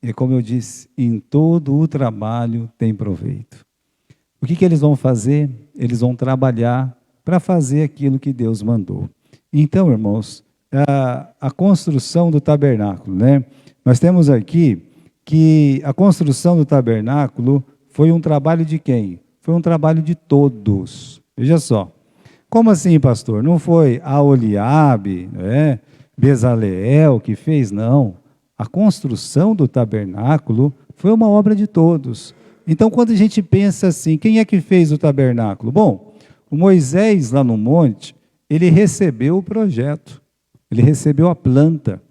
E como eu disse, em todo o trabalho tem proveito. O que eles vão fazer? Eles vão trabalhar para fazer aquilo que Deus mandou. Então, irmãos, a construção do tabernáculo, né? Nós temos aqui que a construção do tabernáculo foi um trabalho de quem? Foi um trabalho de todos. Veja só. Como assim, pastor? Não foi Aholiabe, né? Bezaleel que fez? Não. A construção do tabernáculo foi uma obra de todos. Então, quando a gente pensa assim, quem é que fez o tabernáculo? Bom, o Moisés, lá no monte, ele recebeu o projeto, ele recebeu a planta.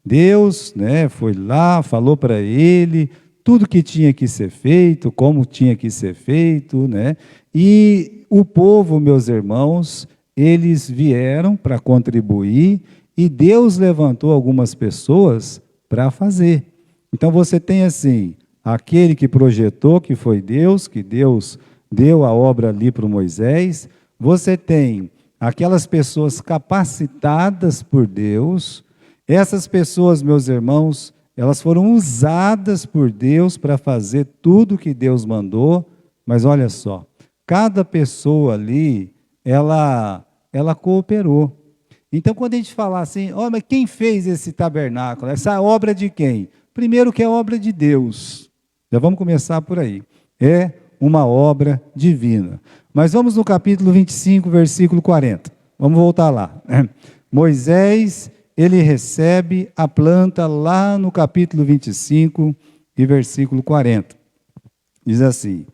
Deus, né, foi lá, falou para ele tudo que tinha que ser feito, como tinha que ser feito, né? E o povo, meus irmãos, eles vieram para contribuir e Deus levantou algumas pessoas para fazer. Então você tem assim, aquele que projetou, que foi Deus, que Deus deu a obra ali para o Moisés. Você tem aquelas pessoas capacitadas por Deus. Essas pessoas, meus irmãos, elas foram usadas por Deus para fazer tudo o que Deus mandou. Mas olha só, cada pessoa ali, ela cooperou. Então, quando a gente falar assim, oh, mas quem fez esse tabernáculo? Essa obra de quem? Primeiro que é obra de Deus. Já vamos começar por aí. É uma obra divina. Mas vamos no capítulo 25, versículo 40. Vamos voltar lá. Moisés, ele recebe a planta lá no capítulo 25 e versículo 40. Diz assim: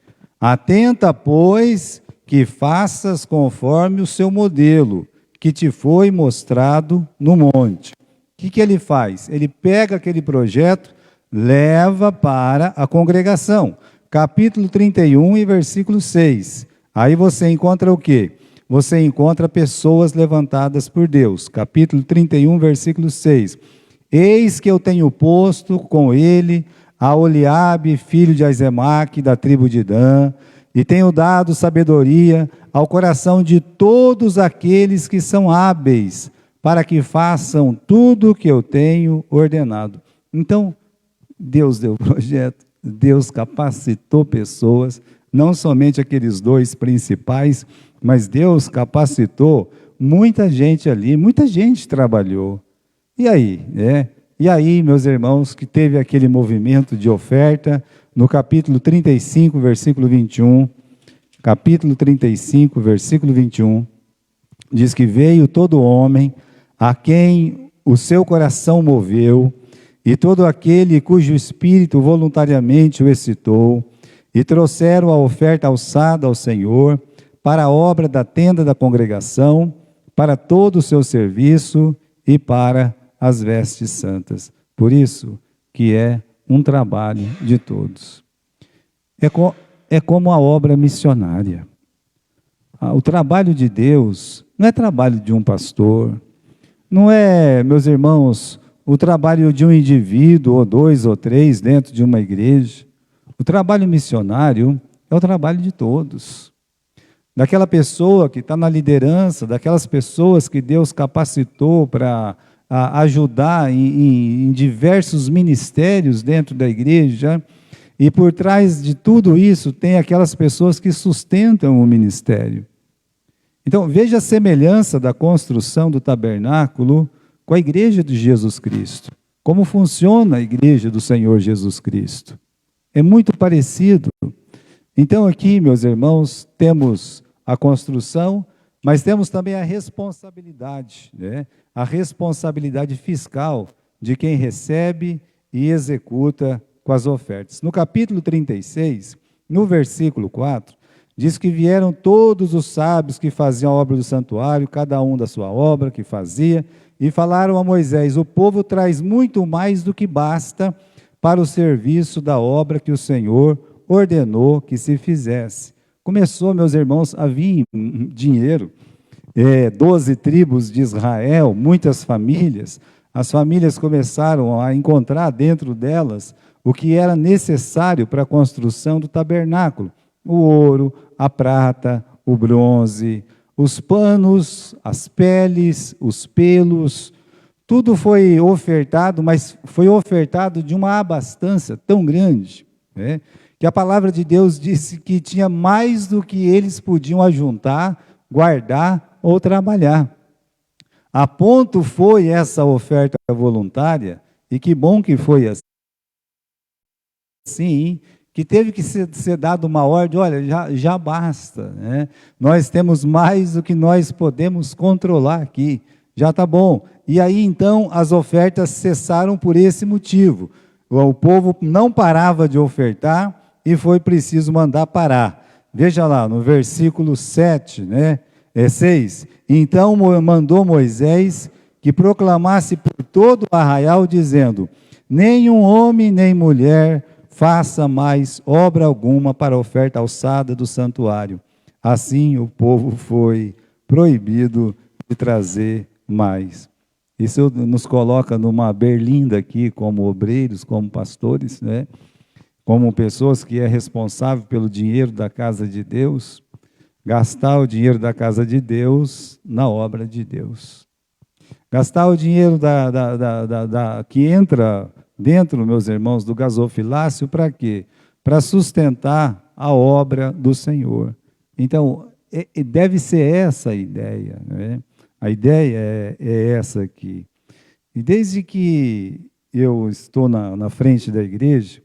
atenta, pois, que faças conforme o seu modelo, que te foi mostrado no monte. O que ele faz? Ele pega aquele projeto, leva para a congregação. Capítulo 31 e versículo 6. Aí você encontra o quê? Você encontra pessoas levantadas por Deus. Capítulo 31, versículo 6. Eis que eu tenho posto com ele Aholiabe, filho de Aizemaque, da tribo de Dan, e tenho dado sabedoria ao coração de todos aqueles que são hábeis, para que façam tudo o que eu tenho ordenado. Então, Deus deu o projeto, Deus capacitou pessoas, não somente aqueles dois principais, mas Deus capacitou muita gente ali, muita gente trabalhou. E aí, né? E aí, meus irmãos, que teve aquele movimento de oferta, no capítulo 35, versículo 21, capítulo 35, versículo 21, diz que veio todo homem a quem o seu coração moveu, e todo aquele cujo espírito voluntariamente o excitou, e trouxeram a oferta alçada ao Senhor, para a obra da tenda da congregação, para todo o seu serviço e para as vestes santas. Por isso que é um trabalho de todos. É como a obra missionária. O trabalho de Deus não é trabalho de um pastor, não é, meus irmãos, o trabalho de um indivíduo, ou dois, ou três, dentro de uma igreja. O trabalho missionário é o trabalho de todos. Daquela pessoa que está na liderança, daquelas pessoas que Deus capacitou para ajudar em diversos ministérios dentro da igreja, e por trás de tudo isso tem aquelas pessoas que sustentam o ministério. Então, veja a semelhança da construção do tabernáculo com a igreja de Jesus Cristo. Como funciona a igreja do Senhor Jesus Cristo. É muito parecido. Então aqui, meus irmãos, temos a construção, mas temos também a responsabilidade, né? A responsabilidade fiscal de quem recebe e executa com as ofertas. No capítulo 36, no versículo 4, diz que vieram todos os sábios que faziam a obra do santuário, cada um da sua obra que fazia, e falaram a Moisés: o povo traz muito mais do que basta para o serviço da obra que o Senhor ordenou que se fizesse. Começou, meus irmãos, a vir dinheiro, 12 tribos de Israel, muitas famílias, as famílias começaram a encontrar dentro delas o que era necessário para a construção do tabernáculo: o ouro, a prata, o bronze, os panos, as peles, os pelos, Tudo foi ofertado, mas foi ofertado de uma abastança tão grande, né, que a palavra de Deus disse que tinha mais do que eles podiam ajuntar, guardar ou trabalhar. A ponto foi essa oferta voluntária, e que bom que foi assim, que teve que ser dado uma ordem, olha, já basta, né? Nós temos mais do que nós podemos controlar aqui, já está bom. E aí então as ofertas cessaram por esse motivo. O povo não parava de ofertar e foi preciso mandar parar. Veja lá, no versículo 7, né? 6. Então mandou Moisés que proclamasse por todo o arraial, dizendo: nenhum homem nem mulher faça mais obra alguma para a oferta alçada do santuário. Assim o povo foi proibido de trazer mais. Isso nos coloca numa berlinda aqui, como obreiros, como pastores, né? Como pessoas que é responsável pelo dinheiro da casa de Deus, gastar o dinheiro da casa de Deus na obra de Deus. Gastar o dinheiro que entra dentro, meus irmãos, do gasofilácio, para quê? Para sustentar a obra do Senhor. Então, deve ser essa a ideia, né? A ideia é essa aqui. E desde que eu estou na frente da igreja,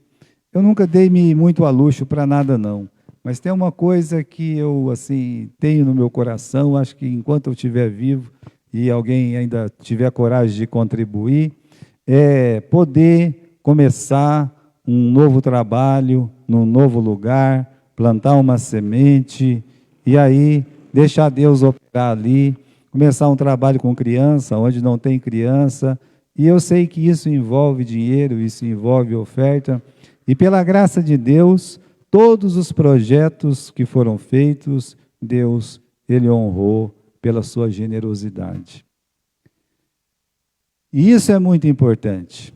eu nunca dei-me muito a luxo para nada, não. Mas tem uma coisa que eu assim tenho no meu coração, acho que enquanto eu estiver vivo e alguém ainda tiver coragem de contribuir, é poder começar um novo trabalho, num novo lugar, plantar uma semente, e aí deixar Deus operar ali, começar um trabalho com criança, onde não tem criança, e eu sei que isso envolve dinheiro, isso envolve oferta, e pela graça de Deus, todos os projetos que foram feitos, Deus, Ele honrou pela sua generosidade. E isso é muito importante.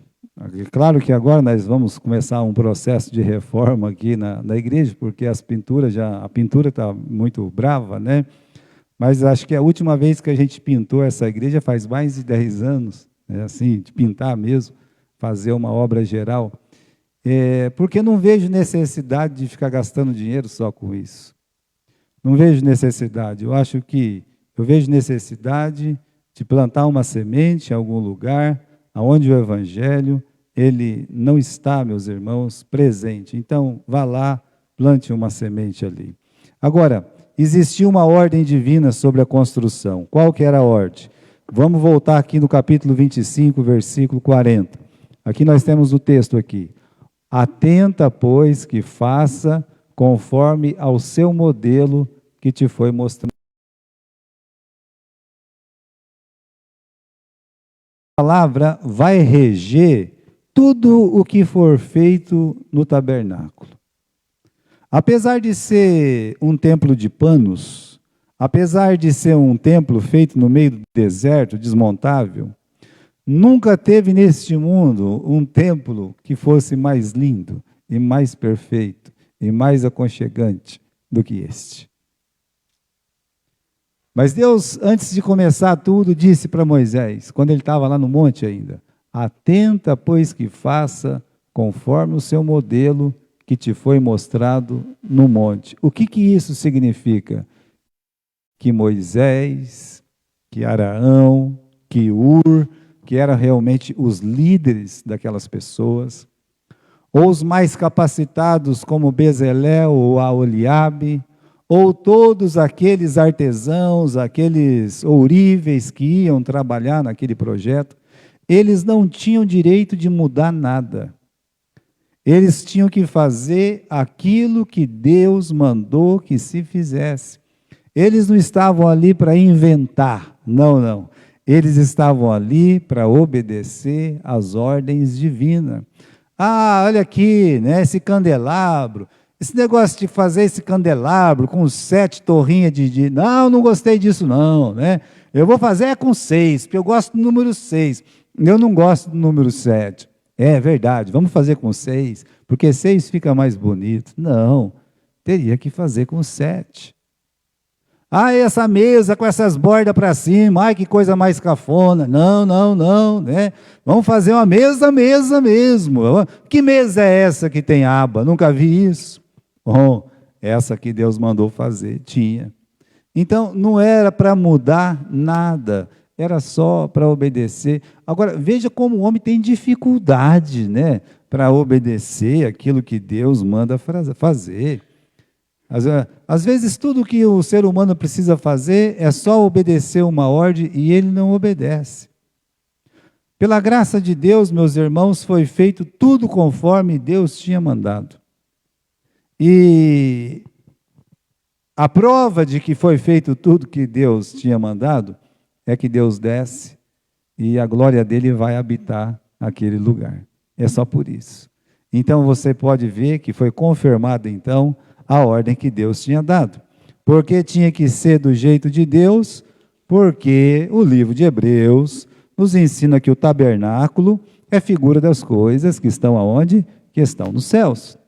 Claro que agora nós vamos começar um processo de reforma aqui na igreja, porque a pintura está muito brava, né? Mas acho que a última vez que a gente pintou essa igreja faz mais de 10 anos, né? Assim, de pintar mesmo, fazer uma obra geral. Porque não vejo necessidade de ficar gastando dinheiro só com isso. Não vejo necessidade. Eu vejo necessidade de plantar uma semente em algum lugar, onde o Evangelho, ele não está, meus irmãos, presente. Então, vá lá, plante uma semente ali. Agora, existia uma ordem divina sobre a construção. Qual que era a ordem? Vamos voltar aqui no capítulo 25, versículo 40. Aqui nós temos o texto aqui. Atenta, pois, que faça conforme ao seu modelo que te foi mostrado. A palavra vai reger tudo o que for feito no tabernáculo. Apesar de ser um templo de panos, apesar de ser um templo feito no meio do deserto, desmontável, nunca teve neste mundo um templo que fosse mais lindo e mais perfeito e mais aconchegante do que este. Mas Deus, antes de começar tudo, disse para Moisés, quando ele estava lá no monte ainda: atenta, pois, que faça conforme o seu modelo que te foi mostrado no monte. O que isso significa? Que Moisés, que Araão, que Ur, que eram realmente os líderes daquelas pessoas, ou os mais capacitados como Bezalel ou Aholiabe, ou todos aqueles artesãos, aqueles ouríveis que iam trabalhar naquele projeto, eles não tinham direito de mudar nada. Eles tinham que fazer aquilo que Deus mandou que se fizesse. Eles não estavam ali para inventar, não. Eles estavam ali para obedecer às ordens divinas. Olha aqui, né, esse candelabro, esse negócio de fazer esse candelabro com 7 torrinhas não gostei disso não, né? Eu vou fazer com 6, porque eu gosto do número 6. Eu não gosto do número 7. É verdade, vamos fazer com 6, porque 6 fica mais bonito. Não, teria que fazer com 7. Ah, essa mesa com essas bordas para cima, ai que coisa mais cafona. Não, não, não, né? Vamos fazer uma mesa mesmo. Que mesa é essa que tem aba? Nunca vi isso. Bom, essa que Deus mandou fazer, tinha. Então, não era para mudar nada, era só para obedecer. Agora, veja como o homem tem dificuldade, né, para obedecer aquilo que Deus manda fazer. Às vezes, tudo que o ser humano precisa fazer é só obedecer uma ordem e ele não obedece. Pela graça de Deus, meus irmãos, foi feito tudo conforme Deus tinha mandado. E a prova de que foi feito tudo que Deus tinha mandado é que Deus desce e a glória dele vai habitar aquele lugar. É só por isso. Então você pode ver que foi confirmada então a ordem que Deus tinha dado. Porque tinha que ser do jeito de Deus, porque o livro de Hebreus nos ensina que o tabernáculo é figura das coisas que estão aonde? Que estão nos céus.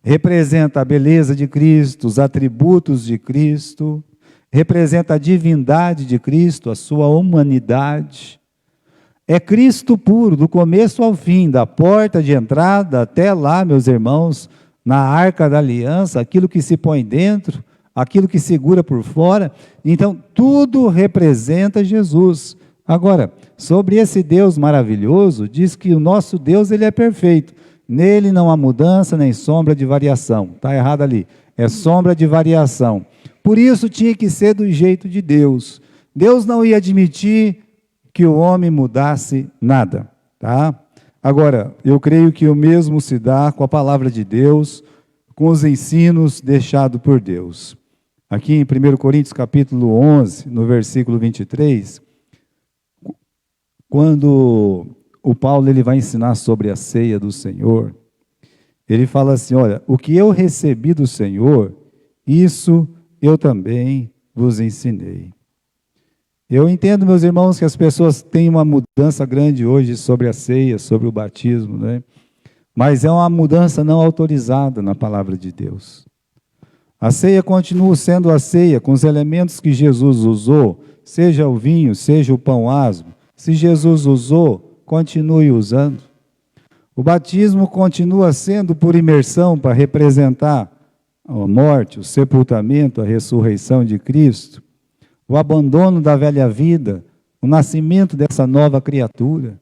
Representa a beleza de Cristo, os atributos de Cristo, representa a divindade de Cristo, a sua humanidade. É Cristo puro, do começo ao fim, da porta de entrada até lá, meus irmãos, na arca da aliança, aquilo que se põe dentro, aquilo que segura por fora. Então, tudo representa Jesus. Agora, sobre esse Deus maravilhoso, diz que o nosso Deus ele é perfeito. Nele não há mudança nem sombra de variação. Está errado ali. É sombra de variação. Por isso tinha que ser do jeito de Deus. Deus não ia admitir que o homem mudasse nada. Tá? Agora, eu creio que o mesmo se dá com a palavra de Deus, com os ensinos deixados por Deus. Aqui em 1 Coríntios capítulo 11, no versículo 23, quando o Paulo ele vai ensinar sobre a ceia do Senhor, ele fala assim, olha, o que eu recebi do Senhor, isso eu também vos ensinei. Eu entendo, meus irmãos, que as pessoas têm uma mudança grande hoje sobre a ceia, sobre o batismo, né? Mas é uma mudança não autorizada na palavra de Deus. A ceia continua sendo a ceia, com os elementos que Jesus usou, seja o vinho, seja o pão asmo. Se Jesus usou, continue usando. O batismo continua sendo por imersão, para representar a morte, o sepultamento, a ressurreição de Cristo, o abandono da velha vida, o nascimento dessa nova criatura.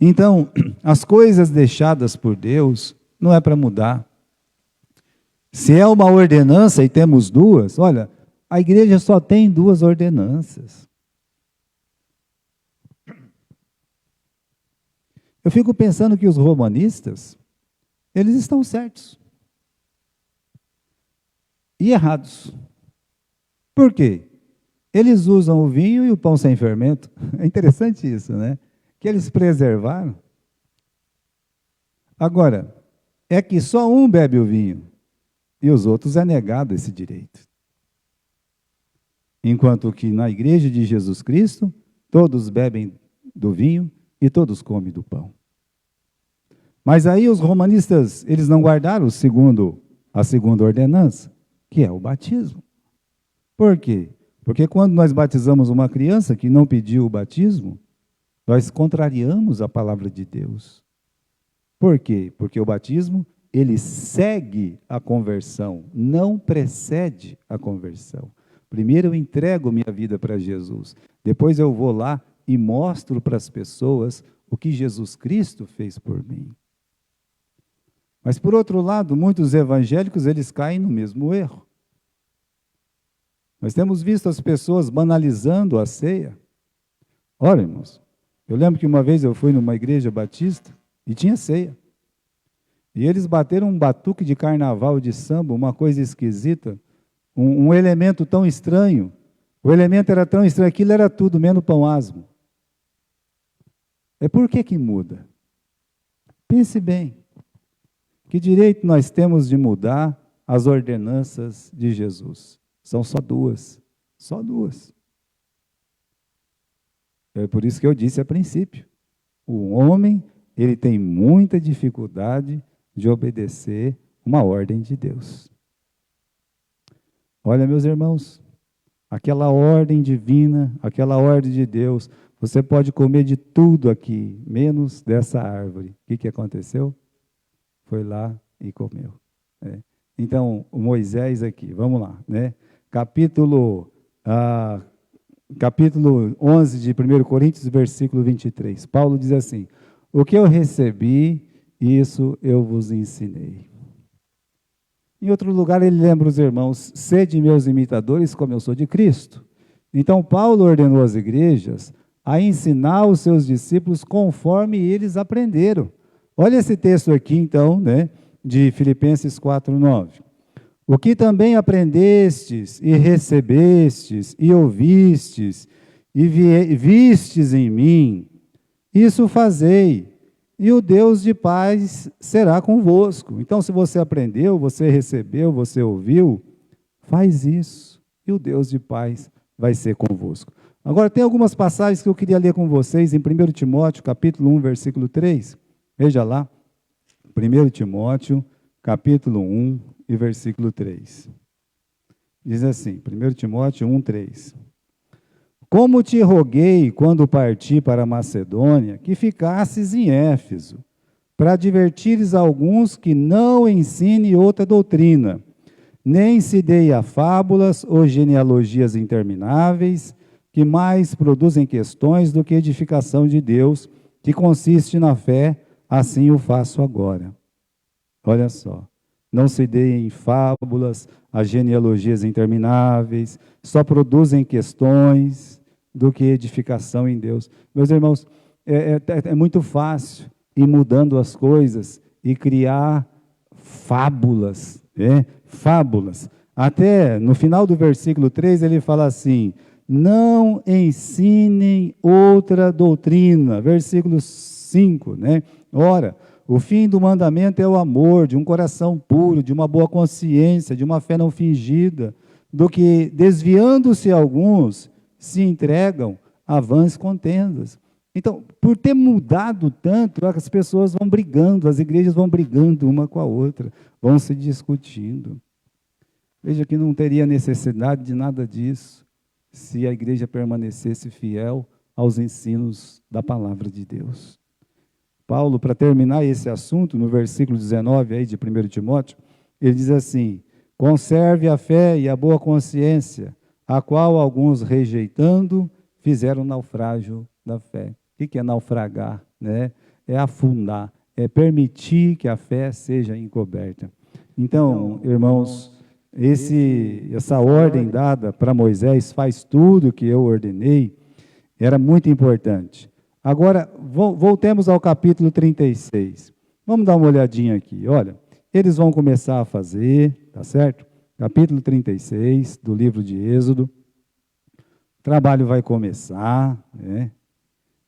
Então, as coisas deixadas por Deus não é para mudar. Se é uma ordenança e temos duas, olha, a igreja só tem duas ordenanças. Eu fico pensando que os romanistas, eles estão certos. E errados. Por quê? Eles usam o vinho e o pão sem fermento. É interessante isso, né? Que eles preservaram. Agora, é que só um bebe o vinho e os outros é negado esse direito. Enquanto que na igreja de Jesus Cristo, todos bebem do vinho e todos comem do pão. Mas aí os romanistas, eles não guardaram a segunda ordenança, que é o batismo. Por quê? Porque quando nós batizamos uma criança que não pediu o batismo, nós contrariamos a palavra de Deus. Por quê? Porque o batismo, ele segue a conversão, não precede a conversão. Primeiro eu entrego minha vida para Jesus, depois eu vou lá e mostro para as pessoas o que Jesus Cristo fez por mim. Mas, por outro lado, muitos evangélicos, eles caem no mesmo erro. Nós temos visto as pessoas banalizando a ceia. Olha, irmãos, eu lembro que uma vez eu fui numa igreja batista e tinha ceia. E eles bateram um batuque de carnaval, de samba, uma coisa esquisita, um elemento tão estranho. O elemento era tão estranho, aquilo era tudo, menos pão asmo. É por que muda? Pense bem. Que direito nós temos de mudar as ordenanças de Jesus? São só duas. Só duas. É por isso que eu disse a princípio. O homem, ele tem muita dificuldade de obedecer uma ordem de Deus. Olha, meus irmãos, aquela ordem divina, aquela ordem de Deus. Você pode comer de tudo aqui, menos dessa árvore. O que aconteceu? Foi lá e comeu. Né? Então, o Moisés aqui, vamos lá, né? Capítulo 11 de 1 Coríntios, versículo 23. Paulo diz assim: o que eu recebi, isso eu vos ensinei. Em outro lugar, ele lembra os irmãos: sede meus imitadores, como eu sou de Cristo. Então, Paulo ordenou às igrejas a ensinar os seus discípulos conforme eles aprenderam. Olha esse texto aqui, então, né, de Filipenses 4:9. O que também aprendestes e recebestes e ouvistes e vistes em mim, isso fazei, e o Deus de paz será convosco. Então, se você aprendeu, você recebeu, você ouviu, faz isso, e o Deus de paz vai ser convosco. Agora, tem algumas passagens que eu queria ler com vocês, em 1 Timóteo, capítulo 1, versículo 3. Veja lá, 1 Timóteo, capítulo 1 e versículo 3. Diz assim, 1 Timóteo 1, 3. Como te roguei, quando parti para a Macedônia, que ficasses em Éfeso, para advertires alguns que não ensine outra doutrina, nem se deem a fábulas ou genealogias intermináveis, que mais produzem questões do que edificação de Deus, que consiste na fé, assim o faço agora. Olha só, não se deem fábulas, as genealogias intermináveis, só produzem questões do que edificação em Deus. Meus irmãos, é muito fácil ir mudando as coisas e criar fábulas, fábulas. Até no final do versículo 3 ele fala assim: não ensinem outra doutrina. Versículo 5, né? Ora, o fim do mandamento é o amor, de um coração puro, de uma boa consciência, de uma fé não fingida, do que, desviando-se alguns, se entregam a vãs contendas. Então, por ter mudado tanto, as pessoas vão brigando, as igrejas vão brigando uma com a outra, vão se discutindo. Veja que não teria necessidade de nada disso, se a igreja permanecesse fiel aos ensinos da palavra de Deus. Paulo, para terminar esse assunto, no versículo 19 aí de 1 Timóteo, ele diz assim: conserve a fé e a boa consciência, a qual alguns, rejeitando, fizeram naufrágio da fé. O que é naufragar? Né? É afundar, é permitir que a fé seja encoberta. Então, irmãos, essa ordem dada para Moisés, faz tudo o que eu ordenei, era muito importante. Agora, voltemos ao capítulo 36. Vamos dar uma olhadinha aqui. Olha, eles vão começar a fazer, tá certo? Capítulo 36 do livro de Êxodo. O trabalho vai começar, né?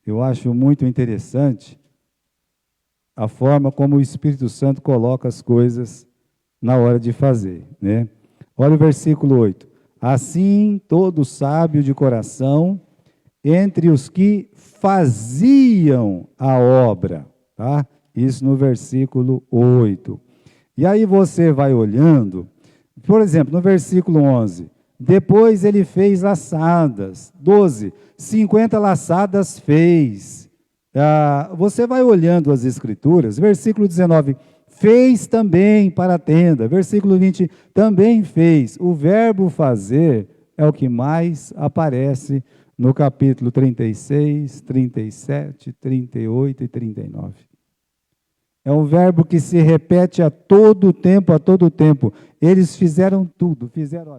Eu acho muito interessante a forma como o Espírito Santo coloca as coisas na hora de fazer, né? Olha o versículo 8. Assim, todo sábio de coração, entre os que faziam a obra, tá? Isso no versículo 8. E aí você vai olhando, por exemplo, no versículo 11, depois ele fez laçadas, 12, 50 laçadas fez. Você vai olhando as escrituras, versículo 19, fez também para a tenda, versículo 20, também fez. O verbo fazer é o que mais aparece no capítulo 36, 37, 38 e 39. É um verbo que se repete a todo tempo, a todo tempo. Eles fizeram tudo, fizeram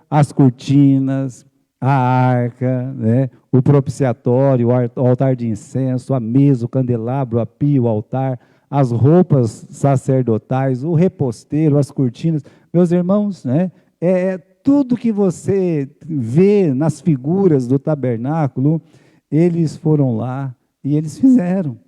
as cortinas, a arca, né, o propiciatório, o altar de incenso, a mesa, o candelabro, a pia, o altar, as roupas sacerdotais, o reposteiro, as cortinas. Meus irmãos, né, tudo que você vê nas figuras do tabernáculo, eles foram lá e eles fizeram.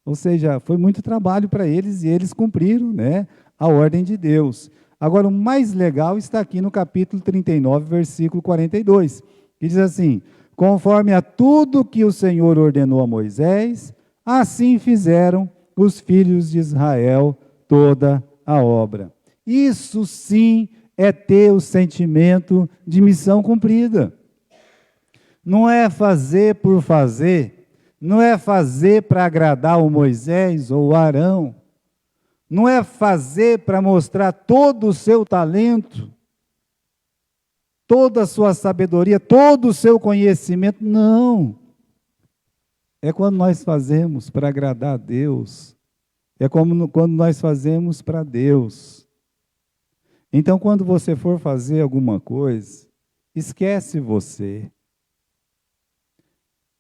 Ou seja, foi muito trabalho para eles e eles cumpriram, né, a ordem de Deus. Agora, o mais legal está aqui no capítulo 39, versículo 42, que diz assim: conforme a tudo que o Senhor ordenou a Moisés, assim fizeram os filhos de Israel toda a obra. Isso sim é ter o sentimento de missão cumprida. Não é fazer por fazer, não é fazer para agradar o Moisés ou o Arão, não é fazer para mostrar todo o seu talento, toda a sua sabedoria, todo o seu conhecimento, não. É quando nós fazemos para agradar a Deus, é como quando nós fazemos para Deus. Então, quando você for fazer alguma coisa, esquece você.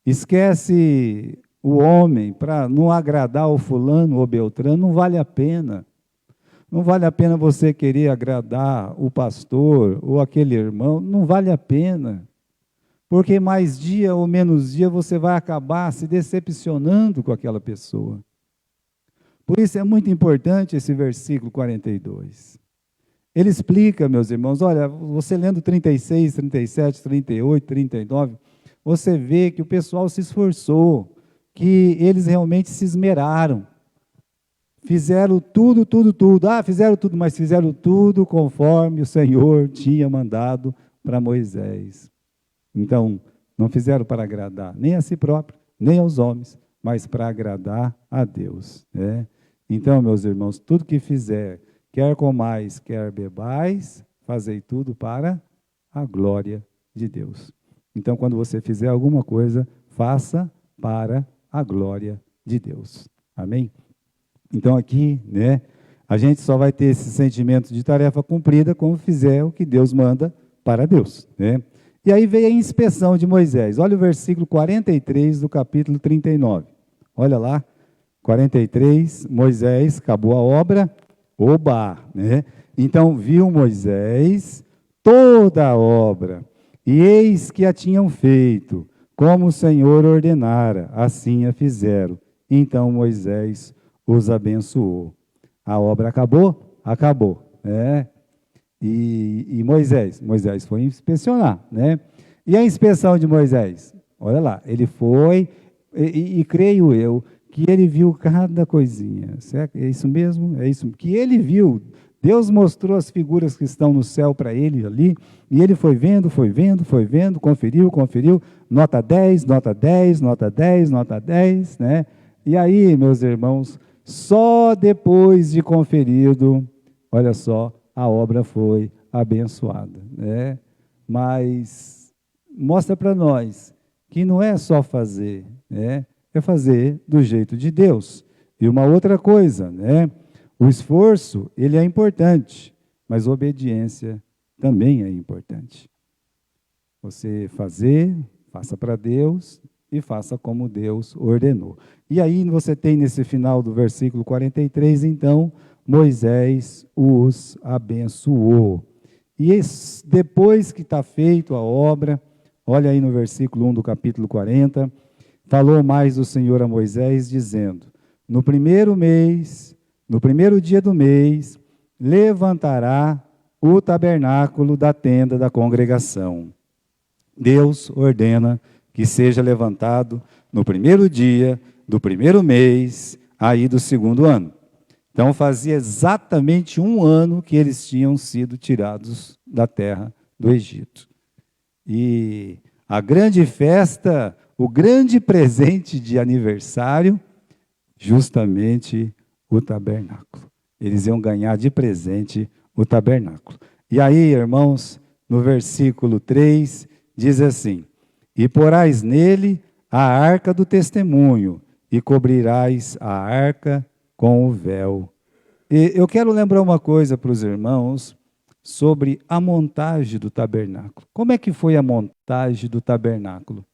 Esquece o homem para não agradar o fulano ou beltrano, não vale a pena. Não vale a pena você querer agradar o pastor ou aquele irmão, não vale a pena. Porque mais dia ou menos dia você vai acabar se decepcionando com aquela pessoa. Por isso é muito importante esse versículo 42. Ele explica, meus irmãos, olha, você lendo 36, 37, 38, 39, você vê que o pessoal se esforçou, que eles realmente se esmeraram. Fizeram tudo. Fizeram tudo, mas fizeram tudo conforme o Senhor tinha mandado para Moisés. Então, não fizeram para agradar nem a si próprio, nem aos homens, mas para agradar a Deus, né? Então, meus irmãos, tudo que fizer, quer comais, quer bebais, fazei tudo para a glória de Deus. Então, quando você fizer alguma coisa, faça para a glória de Deus. Amém? Então, aqui, né, a gente só vai ter esse sentimento de tarefa cumprida quando fizer o que Deus manda para Deus, né? E aí veio a inspeção de Moisés. Olha o versículo 43 do capítulo 39. Olha lá, 43, Moisés acabou a obra, oba, né? Então viu Moisés toda a obra, e eis que a tinham feito, como o Senhor ordenara, assim a fizeram. Então Moisés os abençoou. A obra acabou? Acabou, né? E Moisés foi inspecionar, né? E a inspeção de Moisés? Olha lá, ele foi, e creio eu, que ele viu cada coisinha. Certo? É isso mesmo? É isso que ele viu. Deus mostrou as figuras que estão no céu para ele ali, e ele foi vendo, conferiu, nota 10, nota 10, nota 10, nota 10, né? E aí, meus irmãos, só depois de conferido, olha só, a obra foi abençoada, né? Mas mostra para nós que não é só fazer, né? É fazer do jeito de Deus. E uma outra coisa, né? O esforço, ele é importante, mas a obediência também é importante. Você faça para Deus e faça como Deus ordenou. E aí você tem nesse final do versículo 43, então, Moisés os abençoou. E depois que está feita a obra, olha aí no versículo 1 do capítulo 40, falou mais o Senhor a Moisés, dizendo, no primeiro mês, no primeiro dia do mês, levantará o tabernáculo da tenda da congregação. Deus ordena que seja levantado no primeiro dia do primeiro mês, aí do segundo ano. Então fazia exatamente 1 ano que eles tinham sido tirados da terra do Egito. E a grande festa, o grande presente de aniversário, justamente o tabernáculo. Eles iam ganhar de presente o tabernáculo. E aí, irmãos, no versículo 3, diz assim, e porás nele a arca do testemunho, e cobrirás a arca com o véu. E eu quero lembrar uma coisa para os irmãos sobre a montagem do tabernáculo. Como é que foi a montagem do tabernáculo?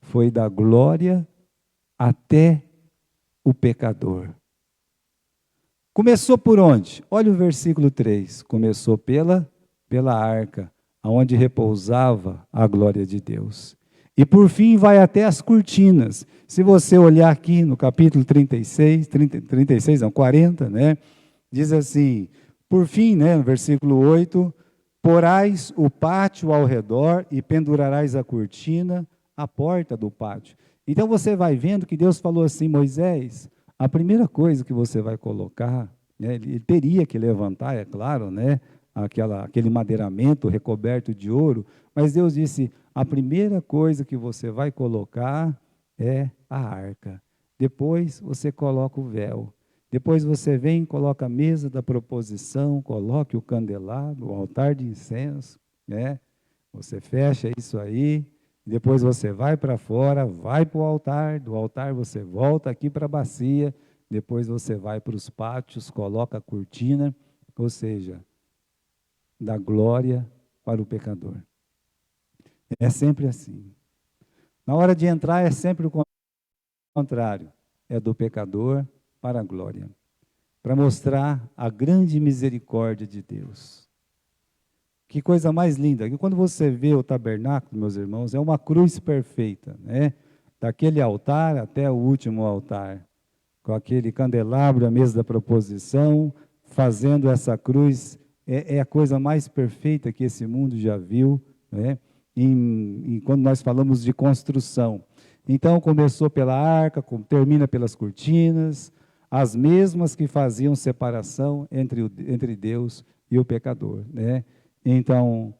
Foi da glória até o pecador. Começou por onde? Olha o versículo 3. Começou pela arca, onde repousava a glória de Deus. E por fim vai até as cortinas. Se você olhar aqui no capítulo 40, né? Diz assim, por fim, né, no versículo 8, porás o pátio ao redor e pendurarás a cortina à porta do pátio. Então você vai vendo que Deus falou assim, Moisés, a primeira coisa que você vai colocar, né, ele teria que levantar, é claro, né, aquele madeiramento recoberto de ouro, mas Deus disse, a primeira coisa que você vai colocar é a arca. Depois você coloca o véu. Depois você vem, coloca a mesa da proposição, coloque o candelabro, o altar de incenso, né? Você fecha isso aí, depois você vai para fora, vai para o altar, do altar você volta aqui para a bacia, depois você vai para os pátios, coloca a cortina, ou seja, dá glória para o pecador. É sempre assim. Na hora de entrar é sempre o contrário, é do pecador para a glória, para mostrar a grande misericórdia de Deus. Que coisa mais linda, que quando você vê o tabernáculo, meus irmãos, é uma cruz perfeita, né? Daquele altar até o último altar, com aquele candelabro, a mesa da proposição, fazendo essa cruz, é a coisa mais perfeita que esse mundo já viu, né? Quando nós falamos de construção. Então, começou pela arca, termina pelas cortinas, as mesmas que faziam separação entre Deus e o pecador, né? Então,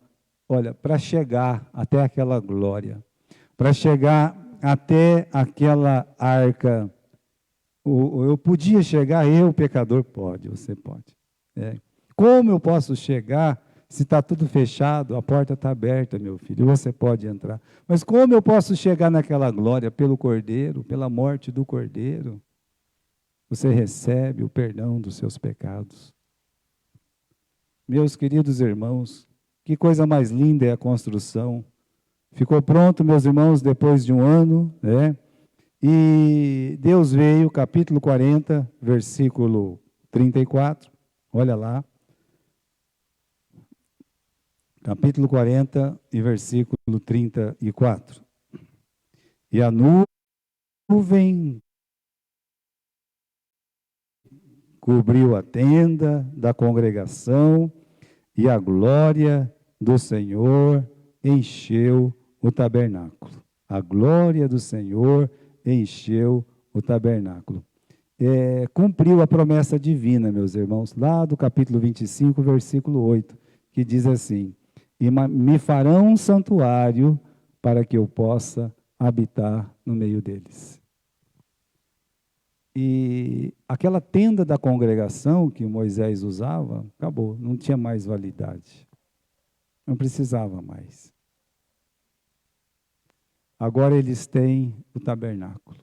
olha, para chegar até aquela glória, para chegar até aquela arca, eu podia chegar, eu, pecador, pode, você pode. É. Como eu posso chegar se está tudo fechado, a porta está aberta, meu filho, você pode entrar. Mas como eu posso chegar naquela glória? Pelo Cordeiro, pela morte do Cordeiro. Você recebe o perdão dos seus pecados. Meus queridos irmãos, que coisa mais linda é a construção. Ficou pronto, meus irmãos, depois de um ano, né? E Deus veio, capítulo 40, versículo 34, olha lá. Capítulo 40 e versículo 34. E a nuvem cobriu a tenda da congregação, e a glória do Senhor encheu o tabernáculo. A glória do Senhor encheu o tabernáculo. Cumpriu a promessa divina, meus irmãos, lá do capítulo 25, versículo 8, que diz assim: e me farão um santuário para que eu possa habitar no meio deles. E aquela tenda da congregação que Moisés usava, acabou, não tinha mais validade. Não precisava mais. Agora eles têm o tabernáculo.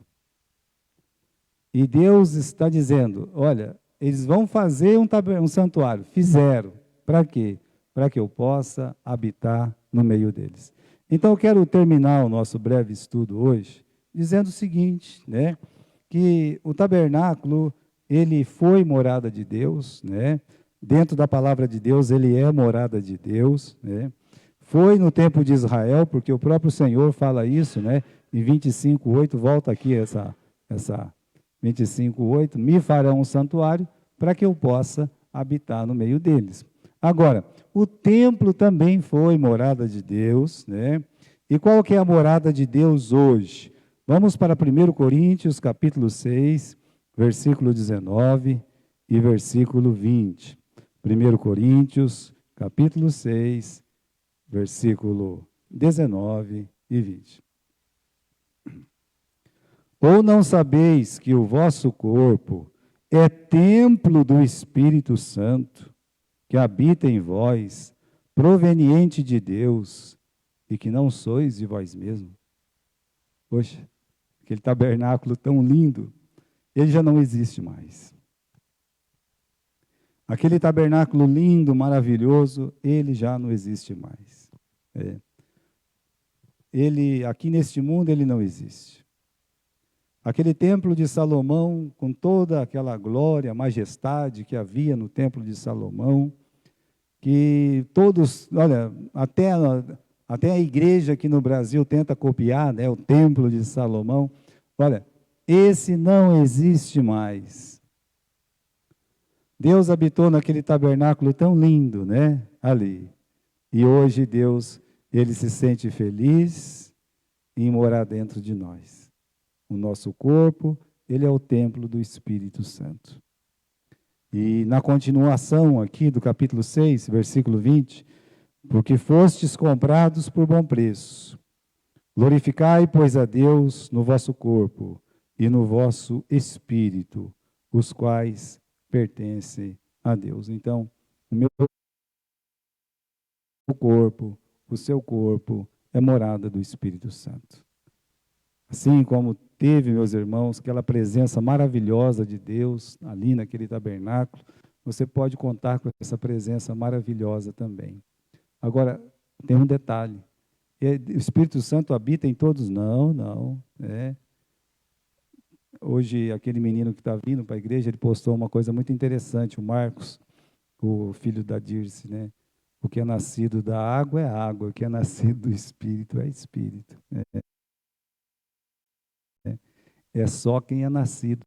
E Deus está dizendo, olha, eles vão fazer um santuário. Fizeram. Para quê? Para que eu possa habitar no meio deles. Então eu quero terminar o nosso breve estudo hoje dizendo o seguinte, né? Que o tabernáculo, ele foi morada de Deus, né? Dentro da palavra de Deus, ele é morada de Deus, né? Foi no tempo de Israel, porque o próprio Senhor fala isso, né? Em 25:8, volta aqui essa 25:8, me farão um santuário para que eu possa habitar no meio deles. Agora, o templo também foi morada de Deus, né? E qual que é a morada de Deus hoje? Vamos para 1 Coríntios, capítulo 6, versículo 19 e versículo 20. 1 Coríntios, capítulo 6, versículo 19 e 20. Ou não sabeis que o vosso corpo é templo do Espírito Santo, que habita em vós, proveniente de Deus, e que não sois de vós mesmos? Poxa, aquele tabernáculo tão lindo, ele já não existe mais. Aquele tabernáculo lindo, maravilhoso, ele já não existe mais. Ele, aqui neste mundo, ele não existe. Aquele templo de Salomão, com toda aquela glória, majestade que havia no templo de Salomão, que todos, olha, até a igreja aqui no Brasil tenta copiar, né, o templo de Salomão. Olha, esse não existe mais. Deus habitou naquele tabernáculo tão lindo, né, ali. E hoje Deus, ele se sente feliz em morar dentro de nós. O nosso corpo, ele é o templo do Espírito Santo. E na continuação aqui do capítulo 6, versículo 20, porque fostes comprados por bom preço. Glorificai, pois, a Deus no vosso corpo e no vosso espírito, os quais pertencem a Deus. Então, o meu corpo, o seu corpo, é morada do Espírito Santo. Assim como teve, meus irmãos, aquela presença maravilhosa de Deus ali naquele tabernáculo, você pode contar com essa presença maravilhosa também. Agora, tem um detalhe. O Espírito Santo habita em todos? Não, não. Hoje, aquele menino que está vindo para a igreja, ele postou uma coisa muito interessante, o Marcos, o filho da Dirce, né? O que é nascido da água é água, o que é nascido do Espírito é Espírito. É só quem é nascido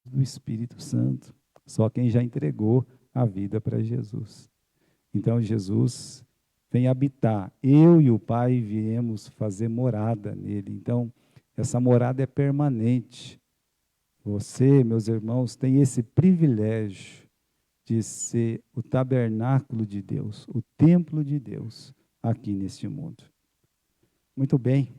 do Espírito Santo, só quem já entregou a vida para Jesus. Então, Jesus vem habitar. Eu e o Pai viemos fazer morada nele. Então, essa morada é permanente. Você, meus irmãos, tem esse privilégio de ser o tabernáculo de Deus, o templo de Deus aqui neste mundo. Muito bem.